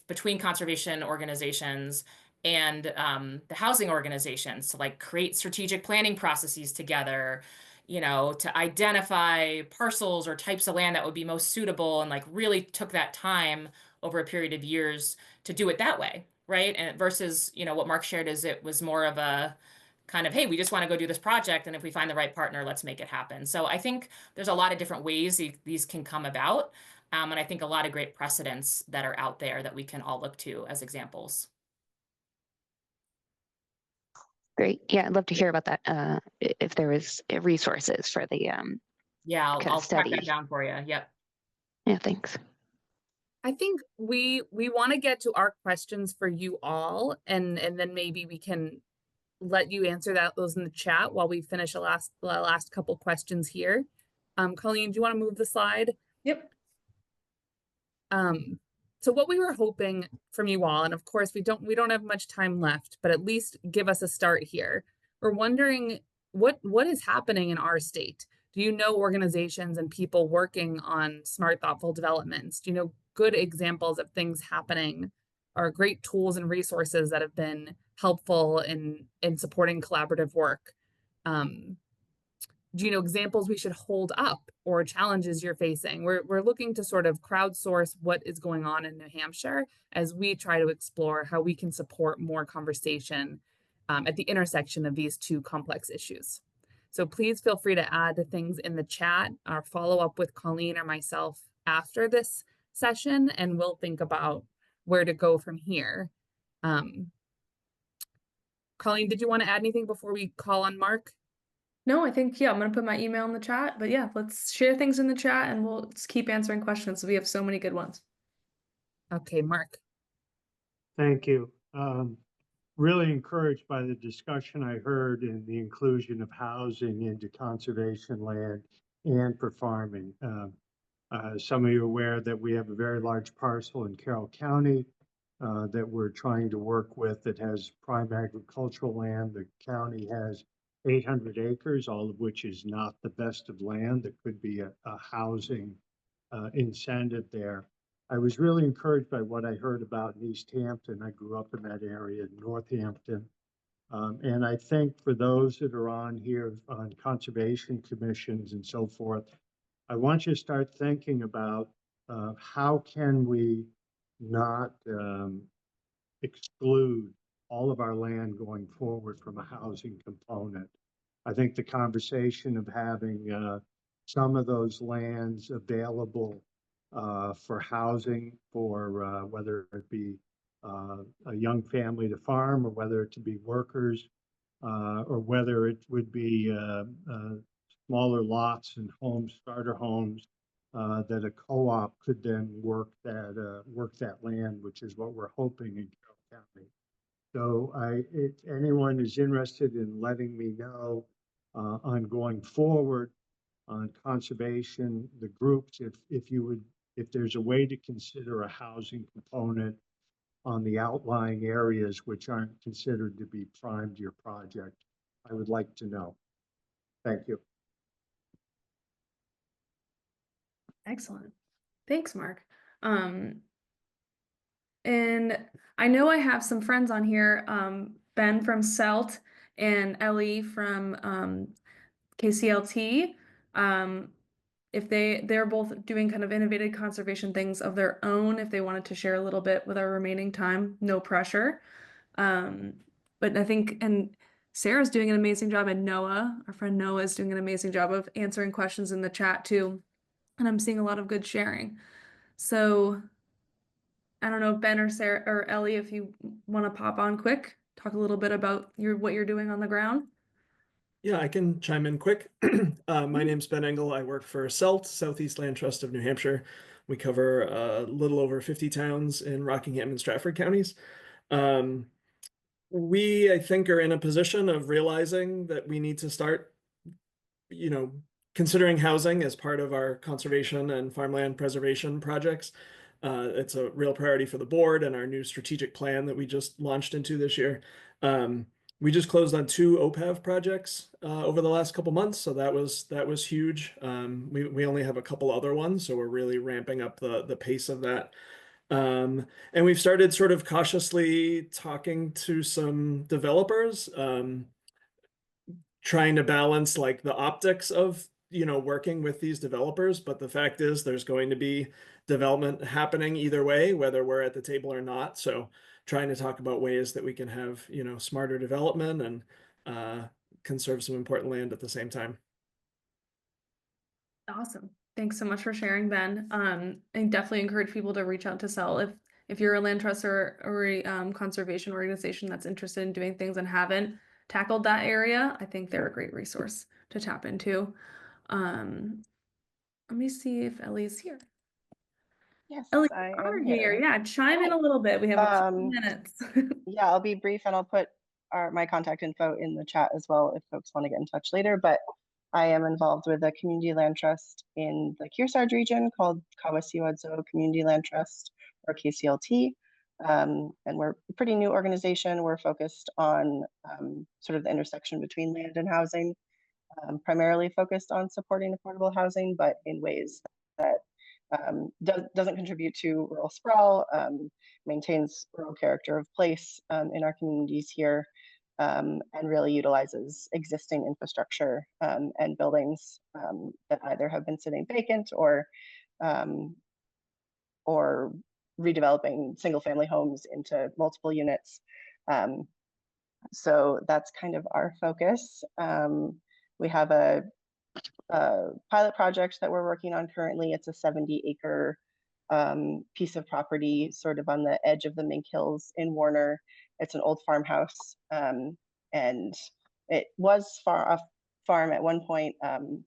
between conservation organizations and the housing organizations to like create strategic planning processes together, to identify parcels or types of land that would be most suitable, and like really took that time over a period of years to do it that way, right? And versus, what Mark shared is it was more of a kind of, hey, we just want to go do this project, and if we find the right partner, let's make it happen. So I think there's a lot of different ways these can come about. And I think a lot of great precedents that are out there that we can all look to as examples. Great. Yeah, I'd love to hear about that. If there was resources for the yeah, I'll track that down for you. Yep. Yeah, thanks. I think we want to get to our questions for you all, and then maybe we can let you answer those in the chat while we finish the last couple questions here. Colleen, do you want to move the slide? Yep. So what we were hoping from you all, and of course we don't have much time left, but at least give us a start here. We're wondering what is happening in our state. Do you know organizations and people working on smart, thoughtful developments? Do you know good examples of things happening, or great tools and resources that have been helpful in supporting collaborative work? Do you know examples we should hold up or challenges you're facing? We're looking to sort of crowdsource what is going on in New Hampshire as we try to explore how we can support more conversation at the intersection of these two complex issues. So please feel free to add things in the chat or follow up with Colleen or myself after this session, and we'll think about where to go from here. Colleen, did you want to add anything before we call on Mark? No, I think, I'm going to put my email in the chat, but yeah, let's share things in the chat and we'll just keep answering questions. So we have so many good ones. Okay, Mark. Thank you. Really encouraged by the discussion I heard in the inclusion of housing into conservation land and for farming. Some of you are aware that we have a very large parcel in Carroll County that we're trying to work with that has prime agricultural land. The county has 800 acres, all of which is not the best of land. That could be a housing incentive there. I was really encouraged by what I heard about in East Hampton. I grew up in that area, Northampton. And I think for those that are on here on conservation commissions and so forth, I want you to start thinking about how can we not exclude all of our land going forward from a housing component. I think the conversation of having some of those lands available for housing for whether it be a young family to farm or whether it to be workers or whether it would be smaller lots and homes, starter homes, that a co-op could then work that land, which is what we're hoping in Carroll County. So if anyone is interested in letting me know on going forward on conservation, the groups, if there's a way to consider a housing component on the outlying areas which aren't considered to be prime to your project, I would like to know. Thank you. Excellent. Thanks, Mark. And I know I have some friends on here, Ben from CELT and Ellie from KCLT. If they're both doing kind of innovative conservation things of their own, if they wanted to share a little bit with our remaining time, no pressure. But I think, and Sarah's doing an amazing job, and Noah, our friend Noah, is doing an amazing job of answering questions in the chat too. And I'm seeing a lot of good sharing. So I don't know, Ben or Sarah or Ellie, if you want to pop on quick, talk a little bit about what you're doing on the ground. Yeah, I can chime in quick. My name's Ben Engel. I work for CELT, Southeast Land Trust of New Hampshire. We cover a little over 50 towns in Rockingham and Stratford counties. We, I think, are in a position of realizing that we need to start, considering housing as part of our conservation and farmland preservation projects. It's a real priority for the board and our new strategic plan that we just launched into this year. We just closed on 2 OPAV projects over the last couple months, so that was huge. We only have a couple other ones, so we're really ramping up the pace of that. And we've started sort of cautiously talking to some developers, trying to balance like the optics of working with these developers, but the fact is there's going to be development happening either way, whether we're at the table or not. So trying to talk about ways that we can have smarter development and conserve some important land at the same time. Awesome. Thanks so much for sharing, Ben. I definitely encourage people to reach out to CELT if you're a land trust or a conservation organization that's interested in doing things and haven't tackled that area. I think they're a great resource to tap into. Let me see if Ellie's here. Yes, Ellie, I you are am here. here. Yeah, chime in a little bit. We have a few minutes. Yeah, I'll be brief and I'll put my contact info in the chat as well if folks want to get in touch later. But I am involved with a community land trust in the Kearsarge region called Kawasiwadzo Community Land Trust, or KCLT. And we're a pretty new organization. We're focused on sort of the intersection between land and housing, primarily focused on supporting affordable housing, but in ways that doesn't contribute to rural sprawl, maintains rural character of place in our communities here, and really utilizes existing infrastructure and buildings that either have been sitting vacant or redeveloping single family homes into multiple units. So that's kind of our focus. We have a pilot project that we're working on currently. It's a 70-acre piece of property sort of on the edge of the Mink Hills in Warner. It's an old farmhouse, and it was a farm at one point,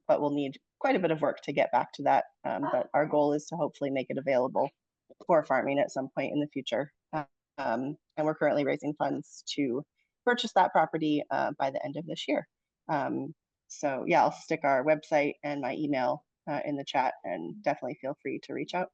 but we'll need quite a bit of work to get back to that. But our goal is to hopefully make it available for farming at some point in the future. And we're currently raising funds to purchase that property by the end of this year. So yeah, I'll stick our website and my email in the chat, and definitely feel free to reach out.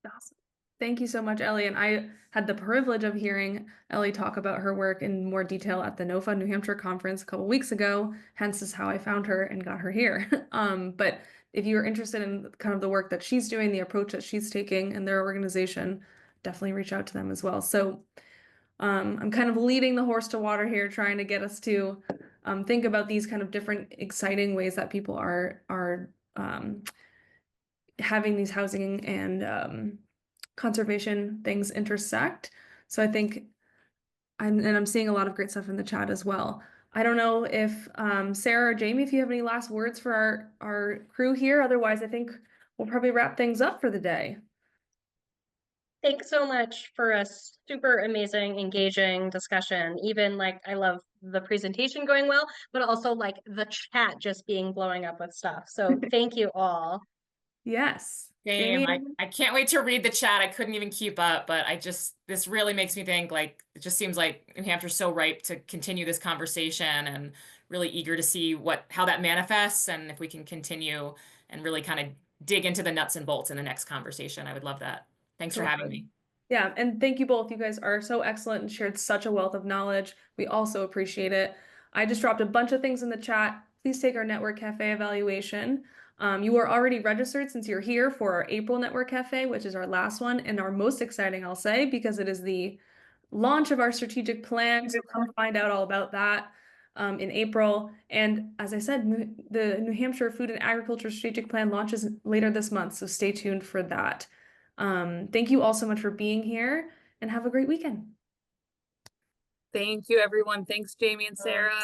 Awesome. Thank you so much, Ellie. And I had the privilege of hearing Ellie talk about her work in more detail at the NOFA New Hampshire conference a couple weeks ago. Hence is how I found her and got her here. But if you're interested in kind of the work that she's doing, the approach that she's taking in their organization, definitely reach out to them as well. So I'm kind of leading the horse to water here, trying to get us to think about these kind of different exciting ways that people are having these housing and conservation things intersect. So I think I'm seeing a lot of great stuff in the chat as well. I don't know if Sarah or Jamie, if you have any last words for our crew here. Otherwise, I think we'll probably wrap things up for the day. Thanks so much for a super amazing, engaging discussion. Even like, I love the presentation going well, but also like the chat just being blowing up with stuff. So thank you all. Yes. Same. Jamie? I can't wait to read the chat. I couldn't even keep up, but this really makes me think, like, it just seems like New Hampshire's so ripe to continue this conversation, and really eager to see how that manifests, and if we can continue and really kind of dig into the nuts and bolts in the next conversation. I would love that. Thanks for having me. Yeah, and thank you both. You guys are so excellent and shared such a wealth of knowledge. We also appreciate it. I just dropped a bunch of things in the chat. Please take our Network Cafe evaluation. You are already registered since you're here for our April Network Cafe, which is our last one and our most exciting, I'll say, because it is the launch of our strategic plan. So come find out all about that in April. And as I said, the New Hampshire Food and Agriculture Strategic Plan launches later this month. So stay tuned for that. Thank you all so much for being here and have a great weekend. Thank you, everyone. Thanks, Jamie and Sarah.